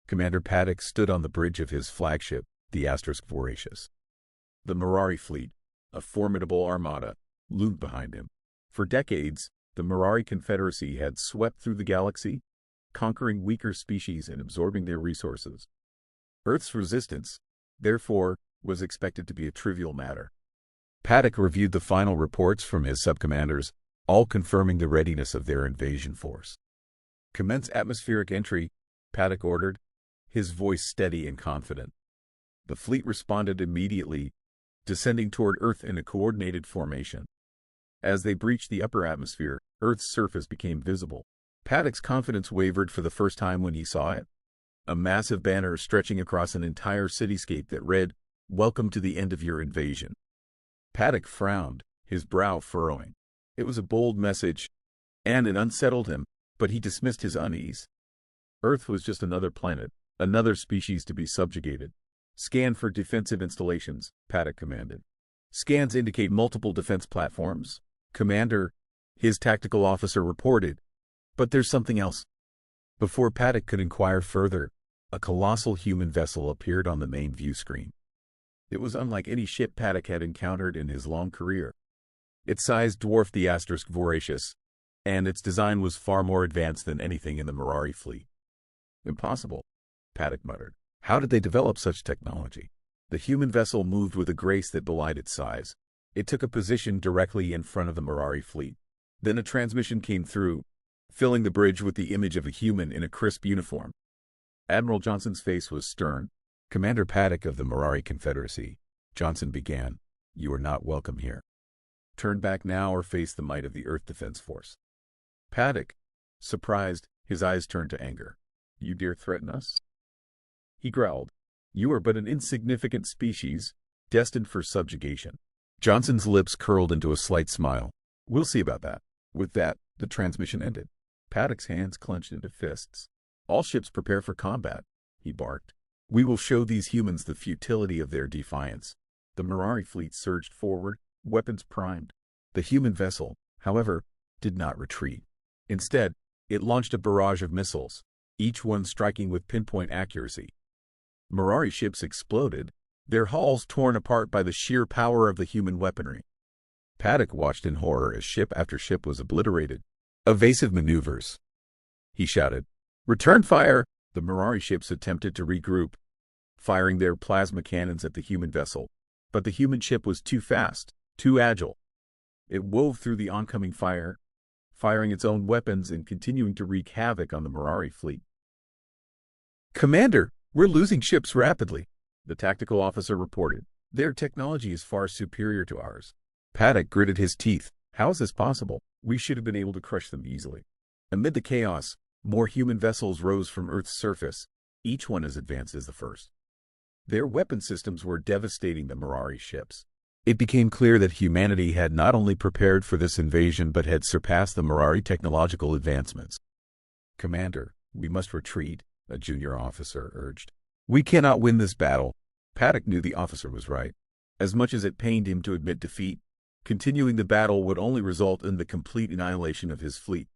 Commander Paddock stood on the bridge of his flagship, the Voracious. The Mirari fleet, a formidable armada, loomed behind him. For decades, the Mirari Confederacy had swept through the galaxy, conquering weaker species and absorbing their resources. Earth's resistance, therefore, was expected to be a trivial matter. Paddock reviewed the final reports from his subcommanders, all confirming the readiness of their invasion force. "Commence atmospheric entry," Paddock ordered, his voice steady and confident. The fleet responded immediately, descending toward Earth in a coordinated formation. As they breached the upper atmosphere, Earth's surface became visible. Paddock's confidence wavered for the first time when he saw it. A massive banner stretching across an entire cityscape that read, "Welcome to the end of your invasion." Paddock frowned, his brow furrowing. It was a bold message, and it unsettled him, but he dismissed his unease. Earth was just another planet, another species to be subjugated. "Scan for defensive installations," Paddock commanded. "Scans indicate multiple defense platforms, Commander," his tactical officer reported. "But there's something else." Before Paddock could inquire further, a colossal human vessel appeared on the main view screen. It was unlike any ship Paddock had encountered in his long career. Its size dwarfed the Voracious, and its design was far more advanced than anything in the Mirari fleet. "Impossible," Paddock muttered. "How did they develop such technology?" The human vessel moved with a grace that belied its size. It took a position directly in front of the Mirari fleet. Then a transmission came through, filling the bridge with the image of a human in a crisp uniform. Admiral Johnson's face was stern. "Commander Paddock of the Mirari Confederacy," Johnson began, "you are not welcome here. Turn back now or face the might of the Earth Defense Force." Paddock, surprised, his eyes turned to anger. "You dare threaten us?" He growled. "You are but an insignificant species, destined for subjugation." Johnson's lips curled into a slight smile. "We'll see about that." With that, the transmission ended. Paddock's hands clenched into fists. "All ships prepare for combat," he barked. "We will show these humans the futility of their defiance." The Mirari fleet surged forward, weapons primed. The human vessel, however, did not retreat. Instead, it launched a barrage of missiles, each one striking with pinpoint accuracy. Mirari ships exploded, their hulls torn apart by the sheer power of the human weaponry. Paddock watched in horror as ship after ship was obliterated. "Evasive maneuvers," he shouted. "Return fire!" The Mirari ships attempted to regroup, firing their plasma cannons at the human vessel. But the human ship was too fast, too agile. It wove through the oncoming fire, firing its own weapons and continuing to wreak havoc on the Mirari fleet. "Commander, we're losing ships rapidly," the tactical officer reported. "Their technology is far superior to ours." Paddock gritted his teeth. "How is this possible? We should have been able to crush them easily." Amid the chaos, more human vessels rose from Earth's surface, each one as advanced as the first. Their weapon systems were devastating the Mirari ships. It became clear that humanity had not only prepared for this invasion but had surpassed the Mirari technological advancements. "Commander, we must retreat," a junior officer urged. "We cannot win this battle." Paddock knew the officer was right. As much as it pained him to admit defeat, continuing the battle would only result in the complete annihilation of his fleet.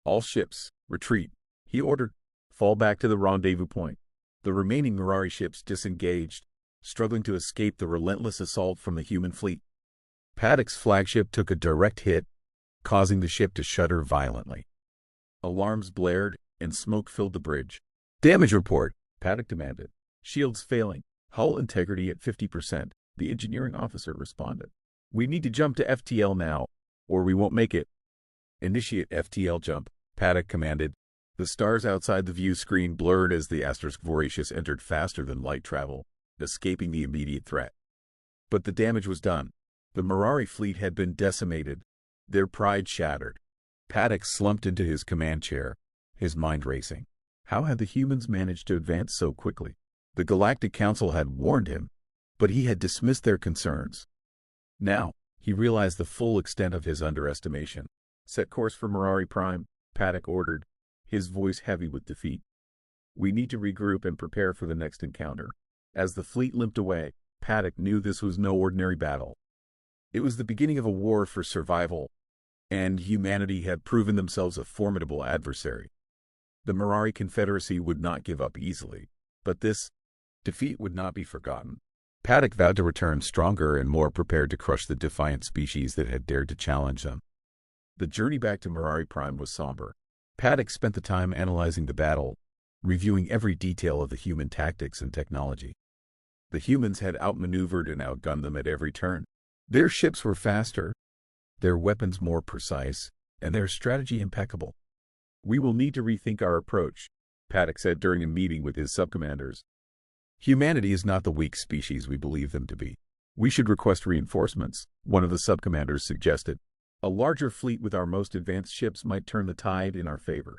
"All ships, retreat," he ordered. "Fall back to the rendezvous point." The remaining Mirari ships disengaged, struggling to escape the relentless assault from the human fleet. Paddock's flagship took a direct hit, causing the ship to shudder violently. Alarms blared, and smoke filled the bridge. "Damage report," Paddock demanded. "Shields failing. Hull integrity at 50%, the engineering officer responded. "We need to jump to FTL now, or we won't make it." "Initiate FTL jump," Paddock commanded. The stars outside the view screen blurred as the Voracious entered faster than light travel, escaping the immediate threat. But the damage was done. The Mirari fleet had been decimated, their pride shattered. Paddock slumped into his command chair, his mind racing. How had the humans managed to advance so quickly? The Galactic Council had warned him, but he had dismissed their concerns. Now, he realized the full extent of his underestimation. "Set course for Mirari Prime," Paddock ordered, his voice heavy with defeat. "We need to regroup and prepare for the next encounter." As the fleet limped away, Paddock knew this was no ordinary battle. It was the beginning of a war for survival, and humanity had proven themselves a formidable adversary. The Mirari Confederacy would not give up easily, but this defeat would not be forgotten. Paddock vowed to return stronger and more prepared to crush the defiant species that had dared to challenge them. The journey back to Mirari Prime was somber. Paddock spent the time analyzing the battle, reviewing every detail of the human tactics and technology. The humans had outmaneuvered and outgunned them at every turn. Their ships were faster, their weapons more precise, and their strategy impeccable. "We will need to rethink our approach," Paddock said during a meeting with his subcommanders. "Humanity is not the weak species we believe them to be. We should request reinforcements," one of the subcommanders suggested. "A larger fleet with our most advanced ships might turn the tide in our favor."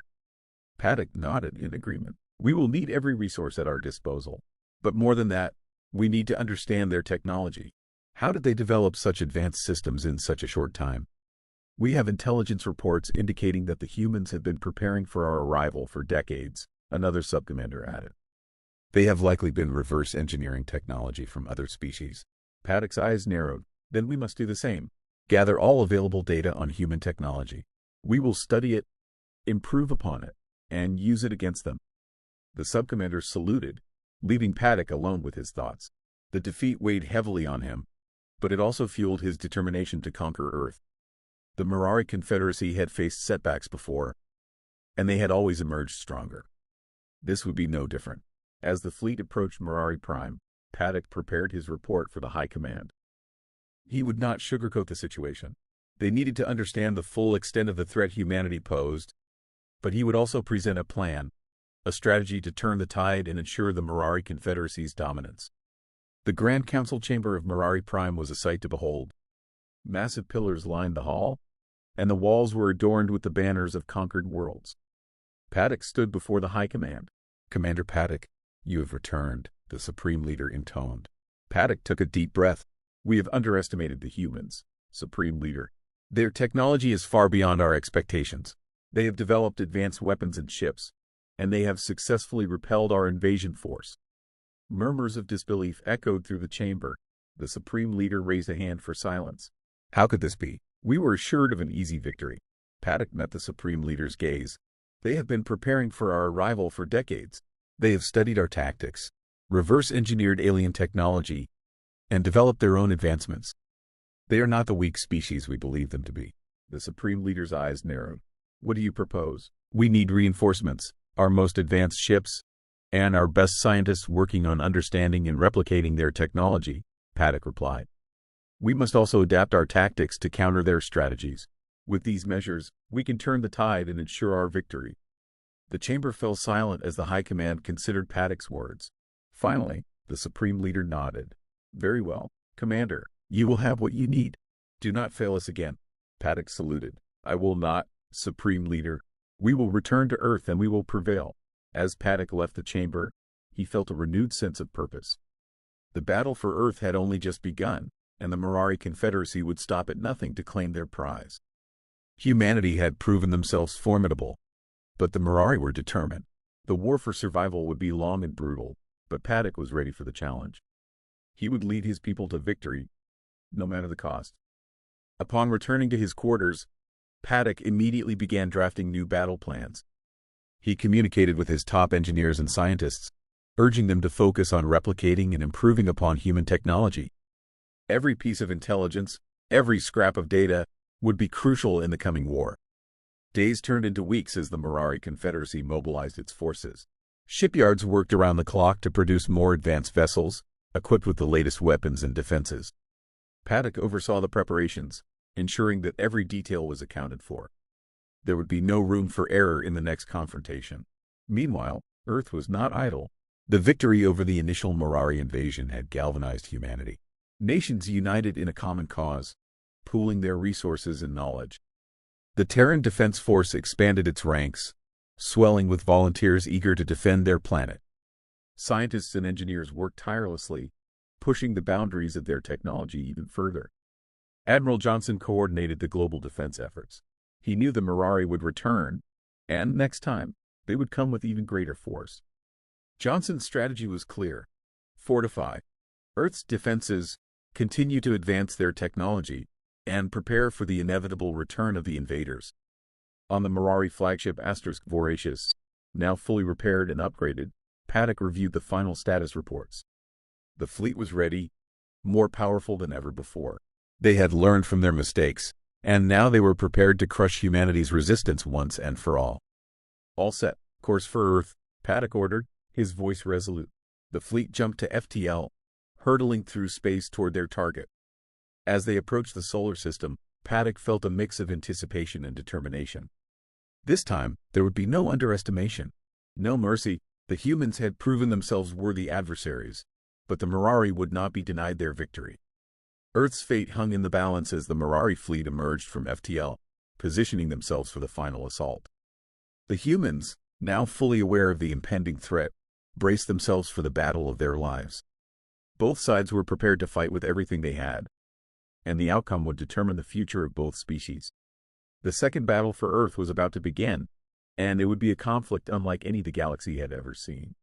Paddock nodded in agreement. "We will need every resource at our disposal. But more than that, we need to understand their technology. How did they develop such advanced systems in such a short time? We have intelligence reports indicating that the humans have been preparing for our arrival for decades," another subcommander added. "They have likely been reverse engineering technology from other species." Paddock's eyes narrowed. "Then we must do the same. Gather all available data on human technology. We will study it, improve upon it, and use it against them." The subcommander saluted, leaving Paddock alone with his thoughts. The defeat weighed heavily on him, but it also fueled his determination to conquer Earth. The Mirari Confederacy had faced setbacks before, and they had always emerged stronger. This would be no different. As the fleet approached Mirari Prime, Paddock prepared his report for the High Command. He would not sugarcoat the situation. They needed to understand the full extent of the threat humanity posed, but he would also present a plan, a strategy to turn the tide and ensure the Mirari Confederacy's dominance. The Grand Council Chamber of Mirari Prime was a sight to behold. Massive pillars lined the hall, and the walls were adorned with the banners of conquered worlds. Paddock stood before the High Command. "Commander Paddock, you have returned," the Supreme Leader intoned. Paddock took a deep breath. "We have underestimated the humans, Supreme Leader. Their technology is far beyond our expectations. They have developed advanced weapons and ships, and they have successfully repelled our invasion force." Murmurs of disbelief echoed through the chamber. The Supreme Leader raised a hand for silence. "How could this be? We were assured of an easy victory." Paddock met the Supreme Leader's gaze. "They have been preparing for our arrival for decades. They have studied our tactics, reverse-engineered alien technology, and developed their own advancements. They are not the weak species we believe them to be." The Supreme Leader's eyes narrowed. "What do you propose?" "We need reinforcements, our most advanced ships, and our best scientists working on understanding and replicating their technology," Paddock replied. "We must also adapt our tactics to counter their strategies. With these measures, we can turn the tide and ensure our victory." The chamber fell silent as the High Command considered Paddock's words. Finally, the Supreme Leader nodded. "Very well, Commander. You will have what you need. Do not fail us again." Paddock saluted. "I will not, Supreme Leader. We will return to Earth and we will prevail." As Paddock left the chamber, he felt a renewed sense of purpose. The battle for Earth had only just begun, and the Mirari Confederacy would stop at nothing to claim their prize. Humanity had proven themselves formidable, but the Mirari were determined. The war for survival would be long and brutal, but Paddock was ready for the challenge. He would lead his people to victory, no matter the cost. Upon returning to his quarters, Paddock immediately began drafting new battle plans. He communicated with his top engineers and scientists, urging them to focus on replicating and improving upon human technology. Every piece of intelligence, every scrap of data, would be crucial in the coming war. Days turned into weeks as the Mirari Confederacy mobilized its forces. Shipyards worked around the clock to produce more advanced vessels, equipped with the latest weapons and defenses. Paddock oversaw the preparations, ensuring that every detail was accounted for. There would be no room for error in the next confrontation. Meanwhile, Earth was not idle. The victory over the initial Mirari invasion had galvanized humanity. Nations united in a common cause, pooling their resources and knowledge. The Terran Defense Force expanded its ranks, swelling with volunteers eager to defend their planet. Scientists and engineers worked tirelessly, pushing the boundaries of their technology even further. Admiral Johnson coordinated the global defense efforts. He knew the Mirari would return, and next time, they would come with even greater force. Johnson's strategy was clear. Fortify Earth's defenses, continue to advance their technology, and prepare for the inevitable return of the invaders. On the Mirari flagship Voracious, Now fully repaired and upgraded, Paddock reviewed the final status reports. The fleet was ready, more powerful than ever before. They had learned from their mistakes, and now they were prepared to crush humanity's resistance once and for all. All set, course for Earth, Paddock ordered, his voice resolute. The fleet jumped to FTL, hurtling through space toward their target. As they approached the solar system, Paddock felt a mix of anticipation and determination. This time, there would be no underestimation, no mercy. The humans had proven themselves worthy adversaries, but the Mirari would not be denied their victory. Earth's fate hung in the balance as the Mirari fleet emerged from FTL, positioning themselves for the final assault. The humans, now fully aware of the impending threat, braced themselves for the battle of their lives. Both sides were prepared to fight with everything they had, and the outcome would determine the future of both species. The second battle for Earth was about to begin, and it would be a conflict unlike any the galaxy had ever seen.